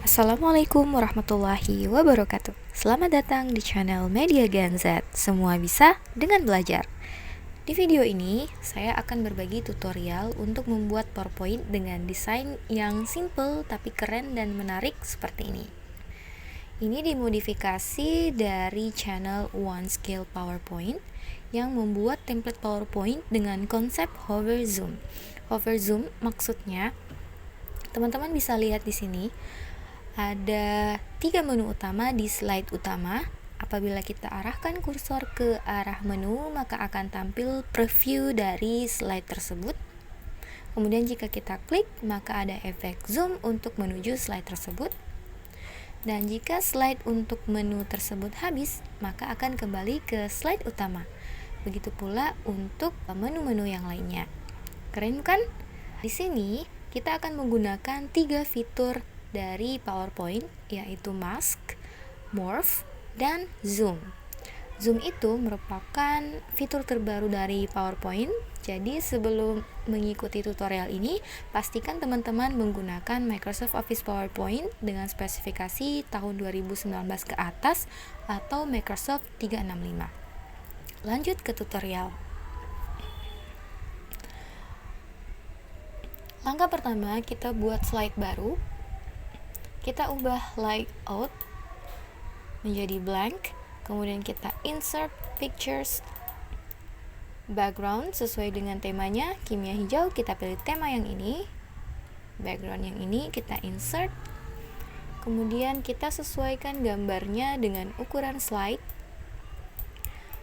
Assalamualaikum warahmatullahi wabarakatuh. Selamat datang di channel Media Gen Z. Semua bisa dengan belajar. Di video ini, saya akan berbagi tutorial untuk membuat PowerPoint dengan desain yang simple tapi keren dan menarik seperti ini. Ini dimodifikasi dari channel One Scale PowerPoint yang membuat template PowerPoint dengan konsep hover zoom. Hover zoom maksudnya teman-teman bisa lihat di sini ada 3 menu utama di slide utama. Apabila kita arahkan kursor ke arah menu, maka akan tampil preview dari slide tersebut. Kemudian jika kita klik, maka ada efek zoom untuk menuju slide tersebut. Dan jika slide untuk menu tersebut habis, maka akan kembali ke slide utama. Begitu pula untuk menu-menu yang lainnya. Keren kan? Di sini kita akan menggunakan 3 fitur dari PowerPoint, yaitu Mask, Morph, dan Zoom. Zoom itu merupakan fitur terbaru dari PowerPoint. Jadi sebelum mengikuti tutorial ini, pastikan teman-teman menggunakan Microsoft Office PowerPoint dengan spesifikasi tahun 2019 ke atas atau Microsoft 365. Lanjut ke tutorial. Langkah pertama, kita buat slide baru. Kita ubah layout menjadi blank, kemudian kita insert pictures background sesuai dengan temanya. Kimia hijau, kita pilih tema yang ini, background yang ini kita insert, kemudian kita sesuaikan gambarnya dengan ukuran slide.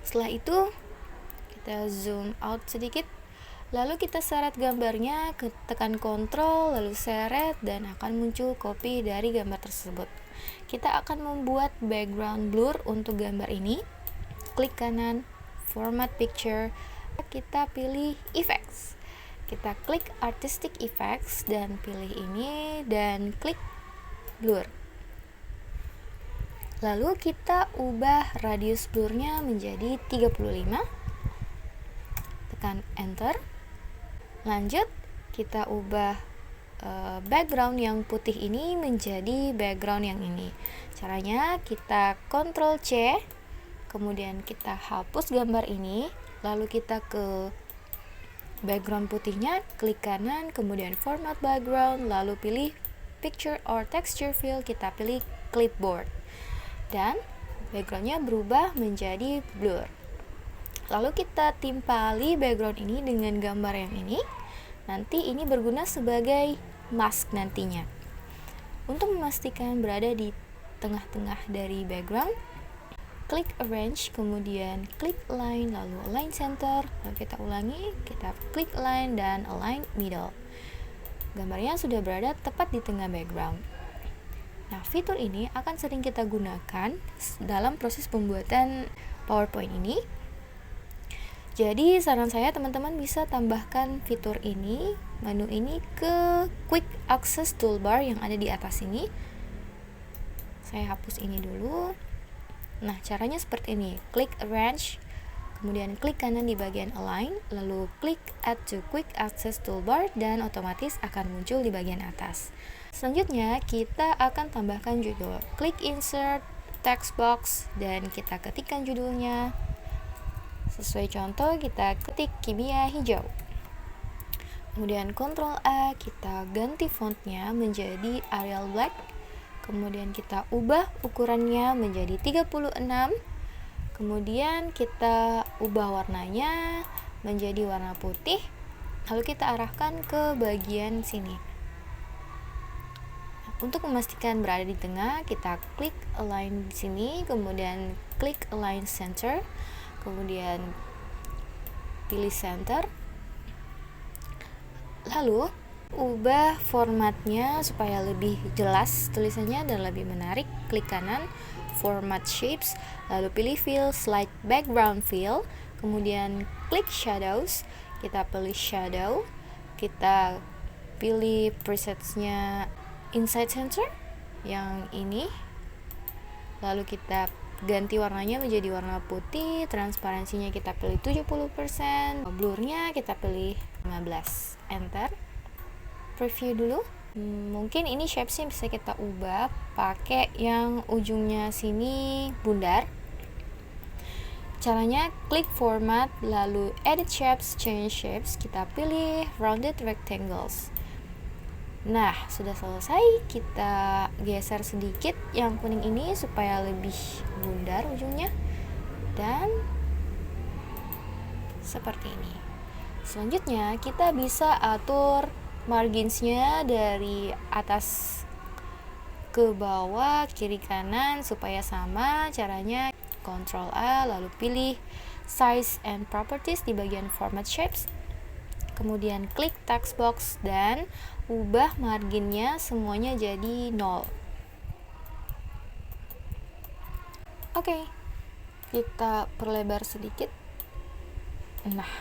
Setelah itu kita zoom out sedikit, lalu kita seret gambarnya, tekan Ctrl, lalu seret, dan akan muncul copy dari gambar tersebut. Kita akan membuat background blur untuk gambar ini. Klik kanan, Format Picture, kita pilih Effects. Kita klik Artistic Effects, dan pilih ini, dan klik Blur. Lalu kita ubah radius blurnya menjadi 35. Tekan Enter. Lanjut, kita ubah background yang putih ini menjadi background yang ini. Caranya kita Ctrl C, kemudian kita hapus gambar ini, lalu kita ke background putihnya, klik kanan, kemudian Format Background, lalu pilih Picture or Texture Fill, kita pilih Clipboard, dan backgroundnya berubah menjadi blur. Lalu kita timpali background ini dengan gambar yang ini. Nanti ini berguna sebagai mask nantinya. Untuk memastikan berada di tengah-tengah dari background, klik Arrange, kemudian klik Align, lalu Align Center. Lalu kita ulangi, kita klik Align dan Align Middle. Gambarnya sudah berada tepat di tengah background. Nah, fitur ini akan sering kita gunakan dalam proses pembuatan PowerPoint ini. Jadi saran saya teman-teman bisa tambahkan fitur ini, menu ini ke Quick Access Toolbar yang ada di atas ini. Saya hapus ini dulu. Nah, caranya seperti ini. Klik Arrange, kemudian klik kanan di bagian Align, lalu klik Add to Quick Access Toolbar, dan otomatis akan muncul di bagian atas. Selanjutnya, kita akan tambahkan judul. Klik Insert, Text Box, dan kita ketikkan judulnya. Sesuai contoh, kita ketik kimia hijau. Kemudian Ctrl A, kita ganti fontnya menjadi Arial Black. Kemudian kita ubah ukurannya menjadi 36. Kemudian kita ubah warnanya menjadi warna putih. Lalu kita arahkan ke bagian sini. Untuk memastikan berada di tengah, kita klik Align di sini, kemudian klik Align Center. Kemudian pilih center, lalu ubah formatnya supaya lebih jelas tulisannya dan lebih menarik. Klik kanan, Format Shapes, lalu pilih Fill, Slide Background Fill, kemudian klik Shadows, kita pilih Shadow, kita pilih presetsnya Inside Center yang ini, lalu kita ganti warnanya menjadi warna putih, transparansinya kita pilih 70%, blurnya kita pilih 15. Enter. Preview dulu. Mungkin ini shapes-nya bisa kita ubah pakai yang ujungnya sini bundar. Caranya klik format, lalu edit shapes, change shapes, kita pilih rounded rectangles. Nah, sudah selesai. Kita geser sedikit yang kuning ini supaya lebih bundar ujungnya, dan seperti ini. Selanjutnya kita bisa atur marginsnya dari atas ke bawah, kiri kanan supaya sama. Caranya Ctrl A, lalu pilih Size and Properties di bagian Format Shapes, kemudian klik text box dan ubah marginnya semuanya jadi 0. Oke, kita perlebar sedikit. Nah,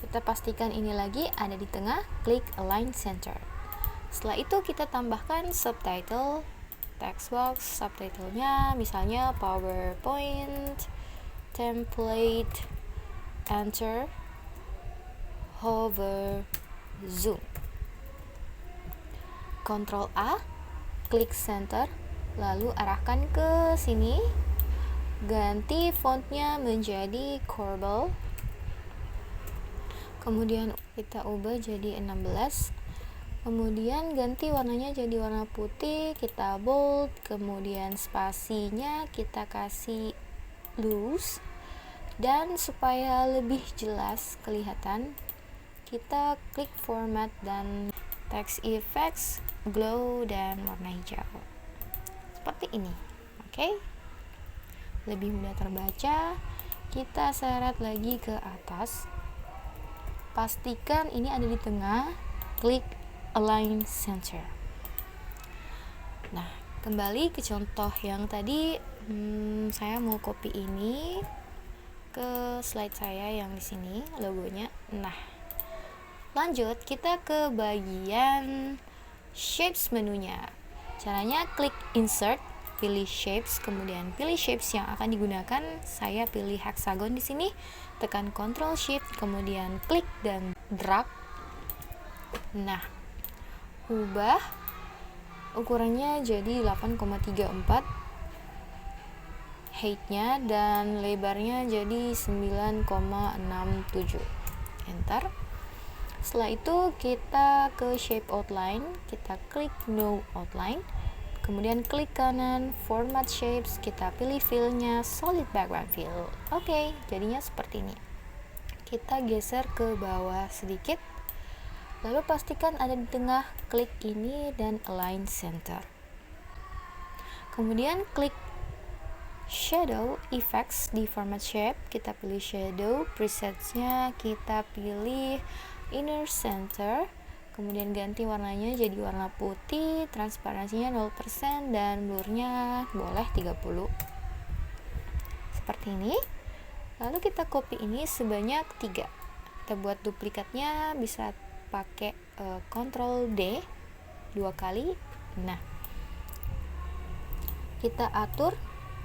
kita pastikan ini lagi ada di tengah, klik Align Center. Setelah itu kita tambahkan subtitle, text box, subtitlenya misalnya PowerPoint, template, enter, hover, zoom. Ctrl A, klik center, lalu arahkan ke sini, ganti fontnya menjadi Corbel, kemudian kita ubah jadi 16, kemudian ganti warnanya jadi warna putih, kita bold, kemudian spasinya kita kasih loose, dan supaya lebih jelas kelihatan kita klik format dan text effects, glow, dan warna hijau seperti ini. Oke, lebih mudah terbaca. Kita seret lagi ke atas, pastikan ini ada di tengah, klik Align Center. Nah, kembali ke contoh yang tadi, saya mau copy ini ke slide saya yang di sini logonya. Nah, lanjut kita ke bagian shapes menunya. Caranya klik insert, pilih shapes, kemudian pilih shapes yang akan digunakan. Saya pilih hexagon di sini. Tekan Ctrl Shift, kemudian klik dan drag. Nah, ubah ukurannya jadi 8,34, height-nya dan lebarnya jadi 9,67. Enter. Setelah itu kita ke shape outline, kita klik no outline, kemudian klik kanan format shapes, kita pilih fill-nya solid background fill. Oke, jadinya seperti ini. Kita geser ke bawah sedikit, lalu pastikan ada di tengah, klik ini dan align center. Kemudian klik shadow effects di format shape, kita pilih shadow, presetsnya kita pilih inner center, kemudian ganti warnanya jadi warna putih, transparansinya 0% dan blurnya boleh 30 seperti ini. Lalu kita copy ini sebanyak 3. Kita buat duplikatnya bisa pakai Ctrl D 2 kali. Nah, kita atur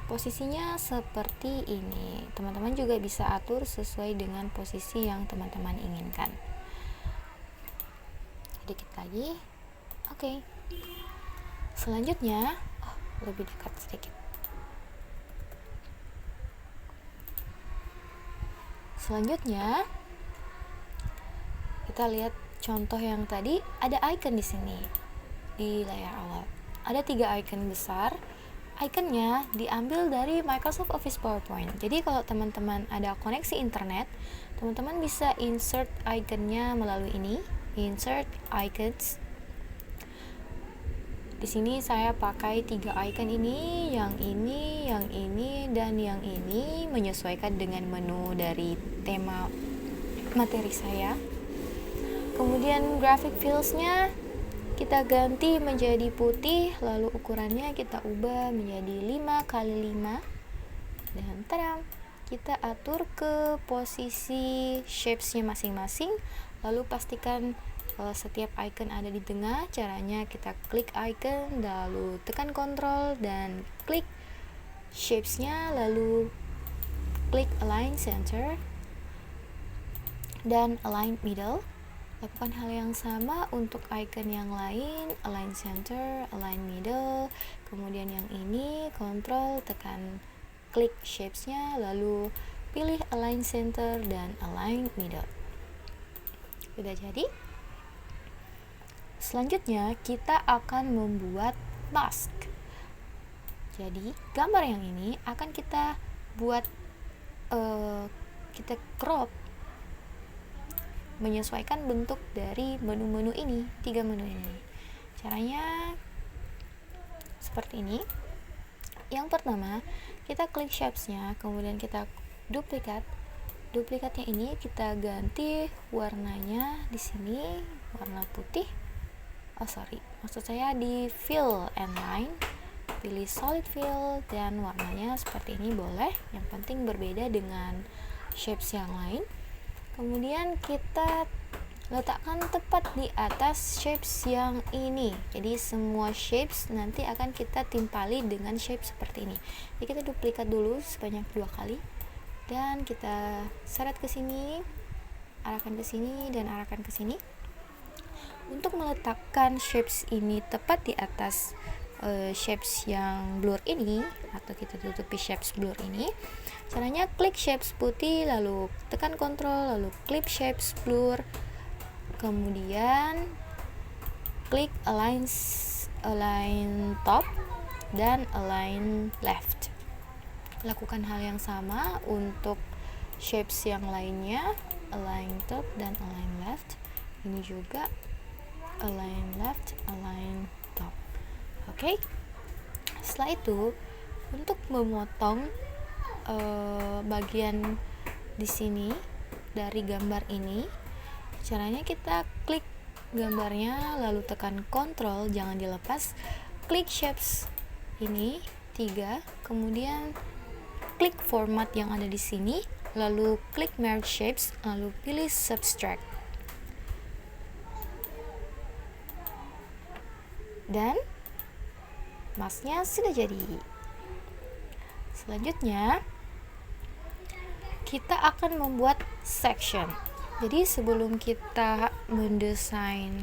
posisinya seperti ini. Teman-teman juga bisa atur sesuai dengan posisi yang teman-teman inginkan. Sedikit lagi. Oke. Selanjutnya, lebih dekat sedikit. Selanjutnya, kita lihat contoh yang tadi, ada icon di sini di layar awal. Ada 3 icon besar. Iconnya diambil dari Microsoft Office PowerPoint. Jadi kalau teman-teman ada koneksi internet, teman-teman bisa insert iconnya melalui ini, insert icons. Di sini saya pakai 3 icon ini, yang ini, yang ini, dan yang ini, menyesuaikan dengan menu dari tema materi saya. Kemudian graphic fields-nya kita ganti menjadi putih, lalu ukurannya kita ubah menjadi 5x5, dan tadam, kita atur ke posisi shapes-nya masing-masing, lalu pastikan setiap icon ada di tengah. Caranya kita klik icon, lalu tekan Ctrl dan klik shapes-nya, lalu klik align center dan align middle. Lakukan hal yang sama untuk icon yang lain, align center, align middle, kemudian yang ini control tekan klik shapes-nya, lalu pilih align center dan align middle. Sudah jadi. Selanjutnya kita akan membuat mask. Jadi gambar yang ini akan kita buat kita crop menyesuaikan bentuk dari menu-menu ini, 3 menu ini. Caranya seperti ini. Yang pertama, kita klik shapes-nya, kemudian kita duplikat. Duplikatnya ini kita ganti warnanya di sini warna putih. Maksud saya di fill and line. Pilih solid fill dan warnanya seperti ini boleh. Yang penting berbeda dengan shapes yang lain. Kemudian kita letakkan tepat di atas shapes yang ini. Jadi semua shapes nanti akan kita timpali dengan shape seperti ini. Jadi kita duplikat dulu sebanyak 2 kali dan kita seret ke sini, arahkan ke sini dan arahkan ke sini. Untuk meletakkan shapes ini tepat di atas shapes yang blur ini, atau kita tutupi shapes blur ini, caranya klik shapes putih, lalu tekan Ctrl, lalu klik shapes blur, kemudian klik align top dan align left. Lakukan hal yang sama untuk shapes yang lainnya, align top dan align left. Ini juga align left, align top. Oke. Setelah itu, untuk memotong bagian di sini dari gambar ini, caranya kita klik gambarnya lalu tekan Ctrl, jangan dilepas, klik shapes ini 3, kemudian klik format yang ada di sini, lalu klik merge shapes, lalu pilih subtract. Dan masknya sudah jadi. Selanjutnya kita akan membuat section. Jadi sebelum kita mendesain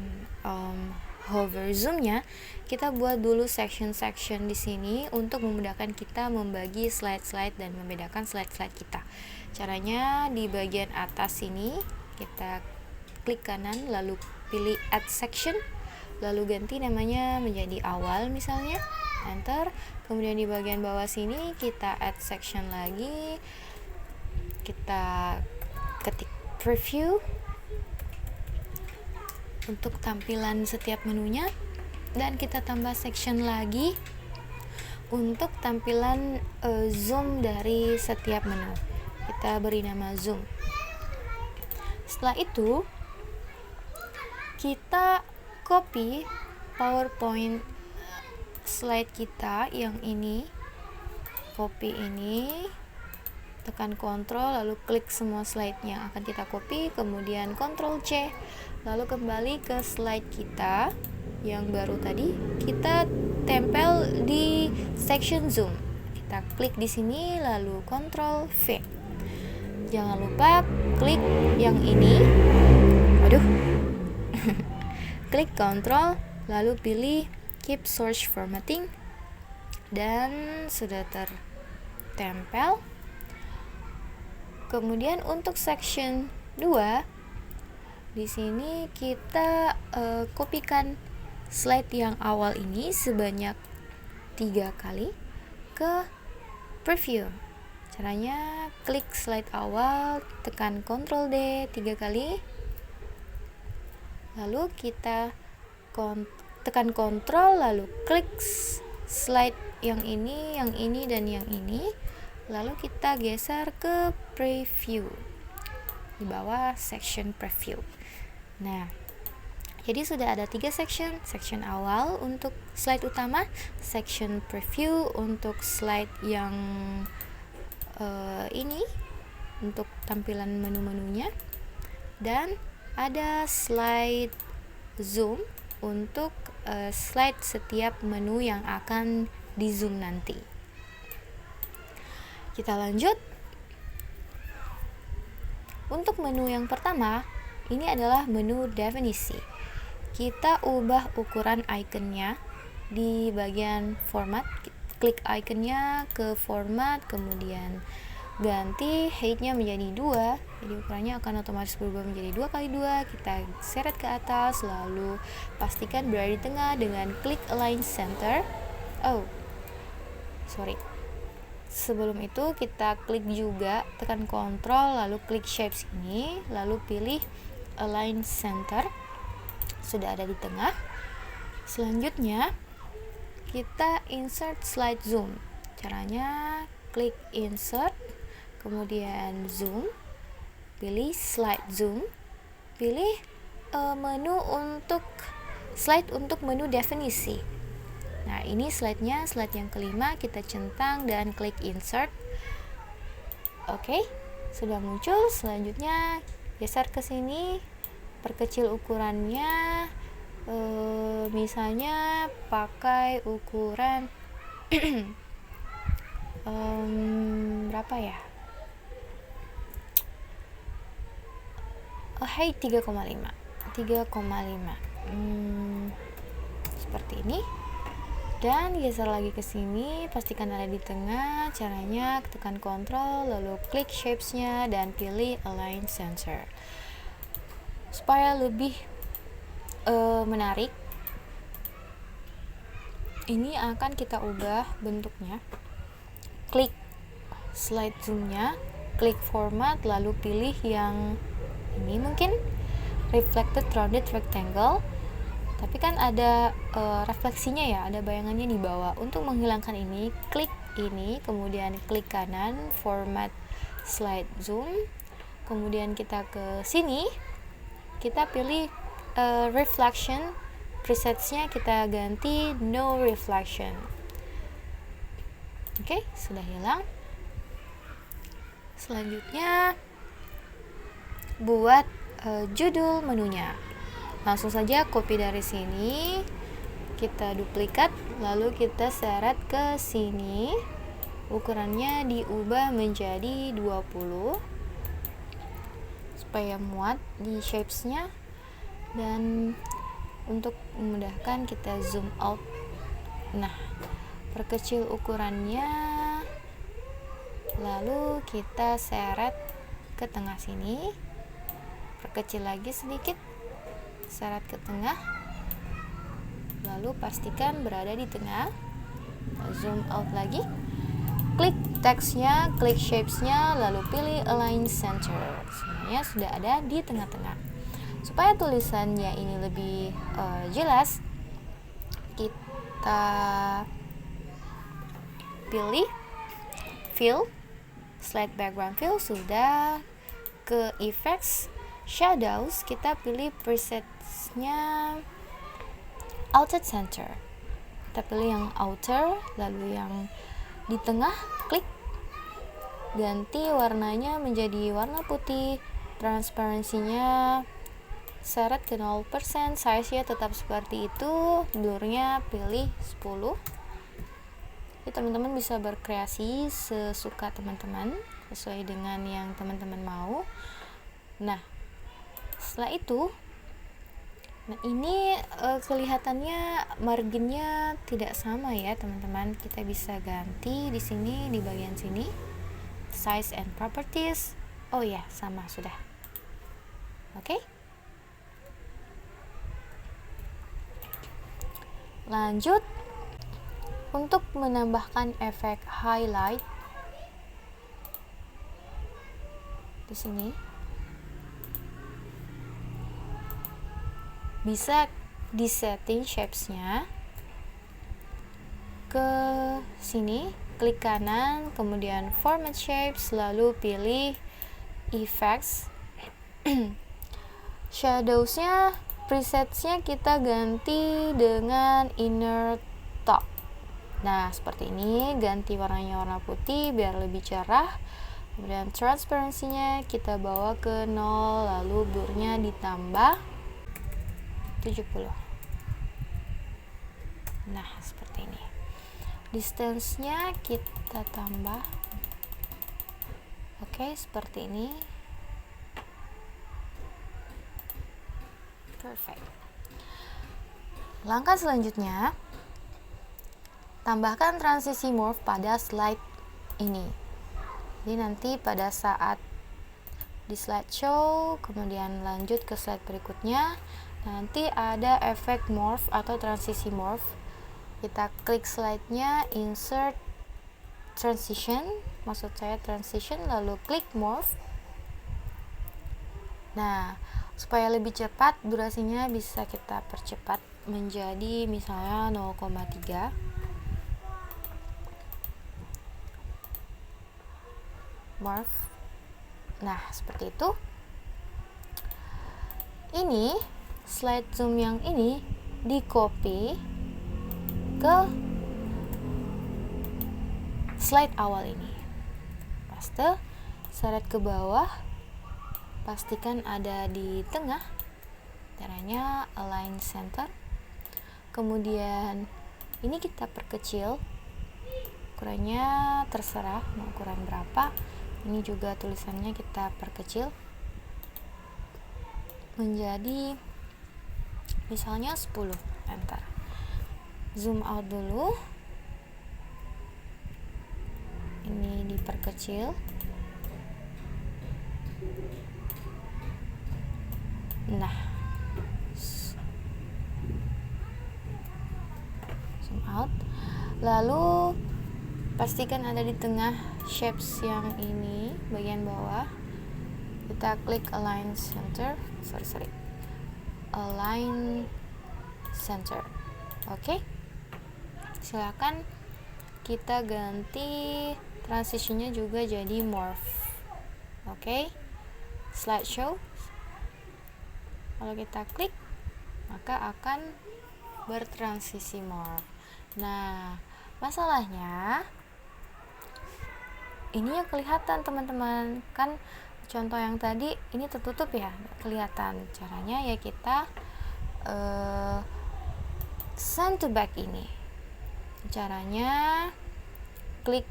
hover zoom-nya, kita buat dulu section-section di sini untuk memudahkan kita membagi slide-slide dan membedakan slide-slide kita. Caranya di bagian atas sini kita klik kanan lalu pilih add section, lalu ganti namanya menjadi awal misalnya, enter. Kemudian di bagian bawah sini kita add section lagi, kita ketik preview untuk tampilan setiap menunya, dan kita tambah section lagi untuk tampilan zoom dari setiap menu. Kita beri nama zoom. Setelah itu kita copy PowerPoint slide kita yang ini, copy ini, tekan Ctrl lalu klik semua slide yang akan kita copy, kemudian Ctrl C, lalu kembali ke slide kita yang baru tadi, kita tempel di section zoom. Kita klik di sini lalu Ctrl V. Jangan lupa klik yang ini. Klik Ctrl lalu pilih keep source formatting dan sudah tertempel. Kemudian untuk section 2 di sini kita kopikan slide yang awal ini sebanyak 3 kali ke preview. Caranya klik slide awal, tekan Ctrl D 3 kali. Lalu kita tekan Ctrl lalu klik slide yang ini, dan yang ini. Lalu kita geser ke preview di bawah section preview. Nah, jadi sudah ada 3 section awal untuk slide utama, section preview untuk slide yang ini untuk tampilan menu-menunya, dan ada slide zoom untuk slide setiap menu yang akan di zoom nanti. Kita lanjut. Untuk menu yang pertama, ini adalah menu definisi. Kita ubah ukuran ikonnya di bagian format, klik ikonnya ke format, kemudian ganti height-nya menjadi 2, jadi ukurannya akan otomatis berubah menjadi 2x2. Kita seret ke atas, lalu pastikan berada di tengah dengan klik align center. Sebelum itu kita klik juga, tekan Ctrl lalu klik shape sini, lalu pilih align center. Sudah ada di tengah. Selanjutnya kita insert slide zoom. Caranya klik insert, kemudian zoom, pilih slide zoom, pilih menu untuk slide untuk menu definisi. Nah, ini slide-nya, slide yang kelima, kita centang dan klik insert. Oke, sudah muncul. Selanjutnya geser ke sini, perkecil ukurannya, misalnya pakai ukuran berapa ya? Height 3,5. Seperti ini. Dan geser lagi ke sini, pastikan ada di tengah. Caranya tekan Ctrl lalu klik shapes-nya dan pilih align center. Supaya lebih menarik, ini akan kita ubah bentuknya. Klik slide zoom-nya, klik format, lalu pilih yang ini, mungkin reflected rounded rectangle. Tapi kan ada refleksinya ya, ada bayangannya di bawah. Untuk menghilangkan ini, klik ini, kemudian klik kanan, format slide zoom, kemudian kita ke sini, kita pilih reflection, presetsnya kita ganti no reflection. Oke, sudah hilang. Selanjutnya buat judul menunya. Langsung saja copy dari sini, kita duplikat, lalu kita seret ke sini. Ukurannya diubah menjadi 20 supaya muat di shapes-nya. Dan untuk memudahkan kita zoom out. Nah, perkecil ukurannya, lalu kita seret ke tengah sini, perkecil lagi sedikit, seret ke tengah, lalu pastikan berada di tengah. Zoom out lagi, klik teksnya, klik shapes-nya, lalu pilih align center. Semuanya sudah ada di tengah-tengah. Supaya tulisannya ini lebih jelas, kita pilih fill, slide background fill, sudah ke effects, shadows, kita pilih presetsnya outer center. Kita pilih yang outer, lalu yang di tengah, klik, ganti warnanya menjadi warna putih, transparansinya seret ke 0%, size-nya tetap seperti itu, blurnya pilih 10. Jadi teman-teman bisa berkreasi sesuka teman-teman, sesuai dengan yang teman-teman mau. Nah, setelah itu, nah ini kelihatannya marginnya tidak sama ya teman-teman. Kita bisa ganti di sini, di bagian sini, size and properties. Oh ya, sama sudah. Oke. Lanjut, untuk menambahkan efek highlight di sini, bisa di setting shapes-nya ke sini, klik kanan, kemudian format shapes, lalu pilih effects. Shadows-nya, presets-nya kita ganti dengan inner top. Nah, seperti ini, ganti warnanya warna putih biar lebih cerah. Kemudian transparansinya kita bawa ke 0, lalu blurnya ditambah 70. Nah, seperti ini. Distance-nya kita tambah. Oke, seperti ini. Perfect. Langkah selanjutnya, tambahkan transisi morph pada slide ini. Jadi nanti pada saat di slideshow, kemudian lanjut ke slide berikutnya, nanti ada efek morph atau transisi morph. Kita klik slide-nya, insert transition, maksud saya transition, lalu klik morph. Nah, supaya lebih cepat, durasinya bisa kita percepat menjadi misalnya 0,3. Morph. Nah, seperti itu. Ini slide zoom yang ini di copy ke slide awal ini. Paste, seret ke bawah, pastikan ada di tengah. Caranya align center. Kemudian ini kita perkecil, ukurannya terserah mau ukuran berapa. Ini juga tulisannya kita perkecil menjadi misalnya 10. Enter. Zoom out dulu. Ini diperkecil. Nah, zoom out. Lalu pastikan ada di tengah shapes yang ini, bagian bawah. Kita klik align center. Align center. Oke. Silakan kita ganti transisinya juga jadi morph. Oke. Slideshow. Kalau kita klik, maka akan bertransisi morph. Nah, masalahnya ini yang kelihatan teman-teman, kan contoh yang tadi ini tertutup ya, kelihatan. Caranya ya kita send to back ini. Caranya klik,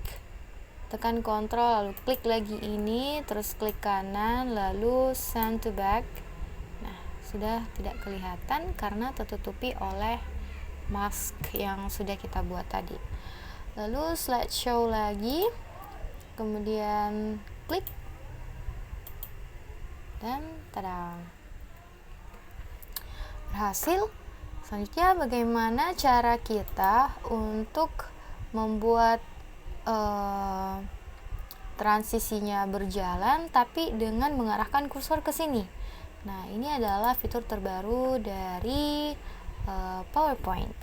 tekan kontrol, lalu klik lagi ini, terus klik kanan, lalu send to back. Nah, sudah tidak kelihatan karena tertutupi oleh mask yang sudah kita buat tadi. Lalu slideshow lagi, kemudian klik, dan tada, berhasil. Selanjutnya bagaimana cara kita untuk membuat transisinya berjalan tapi dengan mengarahkan kursor ke sini. Nah, ini adalah fitur terbaru dari PowerPoint.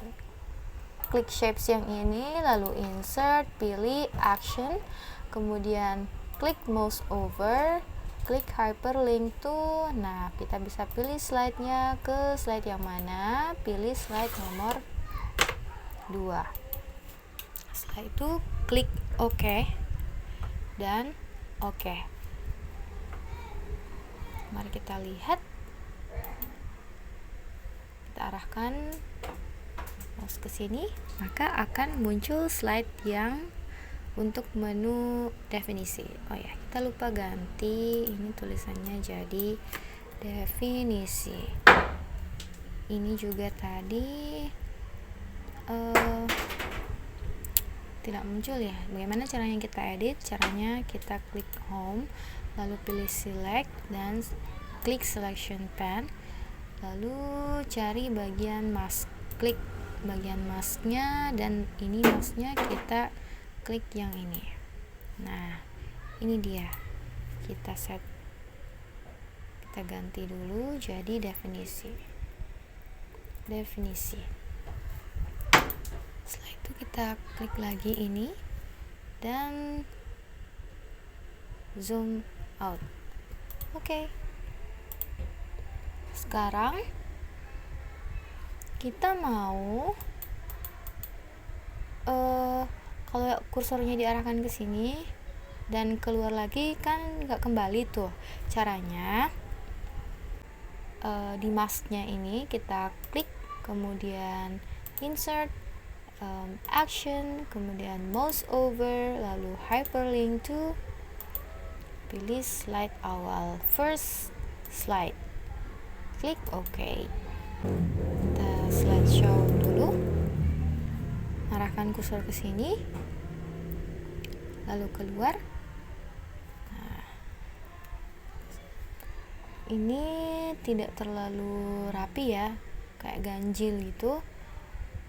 Klik shapes yang ini, lalu insert, pilih action, kemudian klik mouse over, klik hyperlink to. Nah, kita bisa pilih slide-nya ke slide yang mana, pilih slide nomor 2. Setelah itu klik OK dan OK. Mari kita lihat. Kita arahkan mouse ke sini, maka akan muncul slide yang untuk menu definisi. Oh ya, kita lupa ganti ini tulisannya jadi definisi. Ini juga tadi tidak muncul ya. Bagaimana caranya kita edit? Caranya kita klik home, lalu pilih select dan klik selection pen, lalu cari bagian mask, klik bagian masknya, dan ini masknya kita klik yang ini. Nah, ini dia. Kita ganti dulu jadi definisi. Setelah itu kita klik lagi ini dan zoom out. Oke. Sekarang kita mau kalau kursornya diarahkan ke sini dan keluar lagi kan nggak kembali tuh. Caranya di masknya ini kita klik, kemudian insert, action, kemudian mouse over, lalu hyperlink to, pilih slide awal, first slide. klik OK. Kita slideshow dulu, arahkan kursor ke sini, lalu keluar. Nah, ini tidak terlalu rapi ya, kayak ganjil gitu.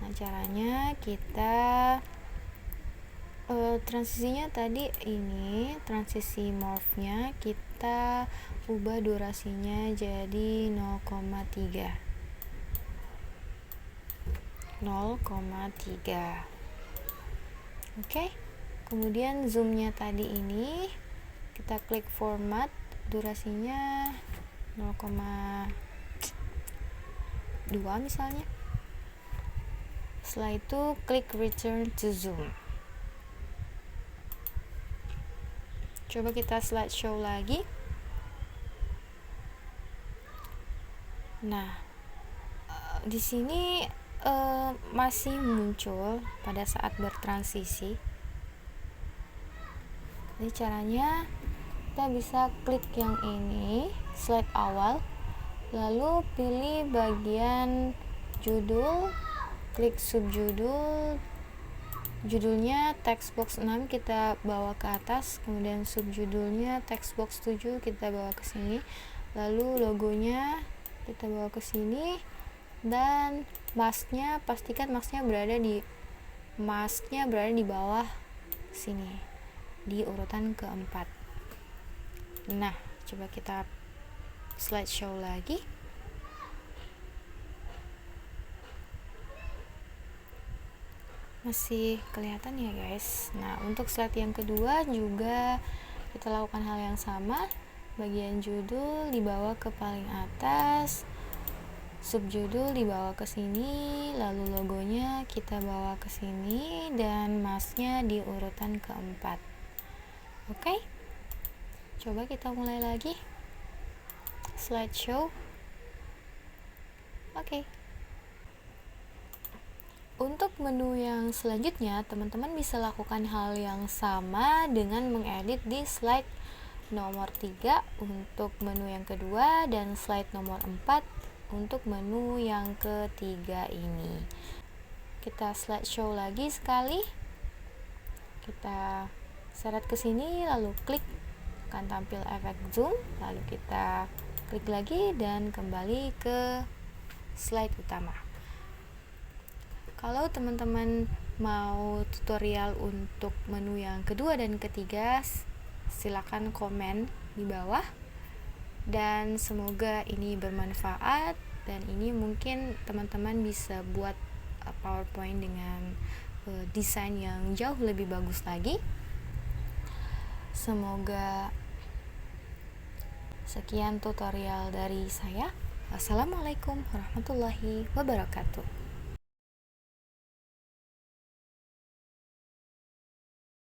Nah, caranya kita transisinya tadi ini, transisi morph-nya kita ubah durasinya jadi 0,3. Oke. Kemudian zoomnya tadi ini kita klik format, durasinya 0,2 misalnya. Setelah itu klik return to zoom. Coba kita slideshow lagi. Nah, di sini masih muncul pada saat bertransisi. Jadi caranya kita bisa klik yang ini, slide awal, lalu pilih bagian judul, klik subjudul, judulnya text box 6 kita bawa ke atas, kemudian subjudulnya text box 7 kita bawa ke sini, lalu logonya kita bawa ke sini, dan masknya pastikan masknya berada di bawah sini di urutan keempat. Nah, coba kita slideshow lagi. Masih kelihatan ya guys. Nah, untuk slide yang kedua juga kita lakukan hal yang sama. Bagian judul dibawa ke paling atas, subjudul dibawa ke sini, lalu logonya kita bawa ke sini, dan masknya di urutan keempat. Oke, coba kita mulai lagi slideshow. Oke. Untuk menu yang selanjutnya, teman-teman bisa lakukan hal yang sama dengan mengedit di slide nomor 3 untuk menu yang kedua, dan slide nomor 4 untuk menu yang ketiga ini. Kita slideshow lagi sekali. Kita seret ke sini, lalu klik, akan tampil efek zoom, lalu kita klik lagi dan kembali ke slide utama. Kalau teman-teman mau tutorial untuk menu yang kedua dan ketiga, silakan komen di bawah, dan semoga ini bermanfaat, dan ini mungkin teman-teman bisa buat PowerPoint dengan desain yang jauh lebih bagus lagi. Semoga sekian tutorial dari saya. Wassalamualaikum warahmatullahi wabarakatuh.